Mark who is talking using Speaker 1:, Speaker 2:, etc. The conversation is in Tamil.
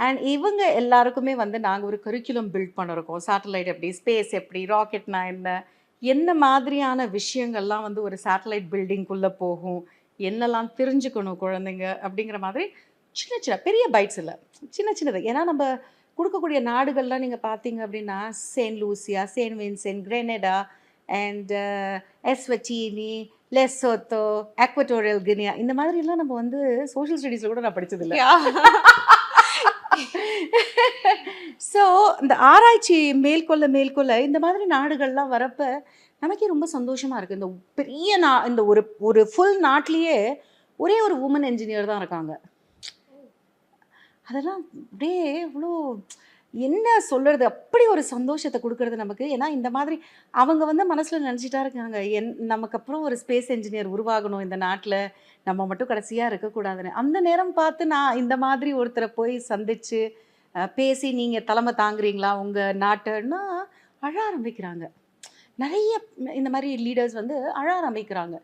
Speaker 1: அண்ட் இவங்க எல்லாருக்குமே வந்து நாங்கள் ஒரு கரிக்குலம் பில்ட் பண்ணிருக்கோம். சேட்டலைட் எப்படி, ஸ்பேஸ் எப்படி, ராக்கெட்னா என்ன, என்ன மாதிரியான விஷயங்கள்லாம் வந்து ஒரு சேட்டலைட் பில்டிங்குள்ளே போகும், என்னெல்லாம் தெரிஞ்சுக்கணும் குழந்தைங்க அப்படிங்கிற மாதிரி சின்ன சின்ன பெரிய பைட்ஸ் இல்லை, சின்ன சின்னது. ஏன்னா நம்ம கொடுக்கக்கூடிய நாடுகள்லாம் நீங்கள் பார்த்தீங்க அப்படின்னா Saint Lucia, Saint Vincent, Grenada and Eswatini, Lesotho, Equatorial Guinea, இந்த மாதிரிலாம் நம்ம வந்து சோஷியல் ஸ்டடீஸில் கூட நான் படிச்சதில்லை. ஸோ இந்த ஆராய்ச்சி மேற்கொள்ள மேற்கொள்ள இந்த மாதிரி நாடுகள்லாம் வரப்ப நமக்கே ரொம்ப சந்தோஷமா இருக்கு. இந்த பெரிய இந்த ஒரு ஒரு ஃபுல் நாட்டிலேயே ஒரே ஒரு உமன் என்ஜினியர் தான் இருக்காங்க. அதெல்லாம் அப்படியே இவ்வளோ என்ன சொல்றது, அப்படி ஒரு சந்தோஷத்தை கொடுக்கறது நமக்கு. ஏன்னா இந்த மாதிரி அவங்க வந்து மனசுல நினச்சிட்டா இருக்காங்க, நமக்கு அப்புறம் ஒரு ஸ்பேஸ் என்ஜினியர் உருவாகணும் இந்த நாட்டில், நம்ம மட்டும் கடைசியாக இருக்கக்கூடாதுன்னு. அந்த நேரம் பார்த்து நான் இந்த மாதிரி ஒருத்தரை போய் சந்திச்சு பேசி நீங்கள் தலைமை தாங்குறீங்களா உங்கள் நாட்டுன்னா அழ ஆரம்பிக்கிறாங்க. நிறைய இந்த மாதிரி லீடர்ஸ் வந்து அழ ஆரம்பிக்கிறாங்க.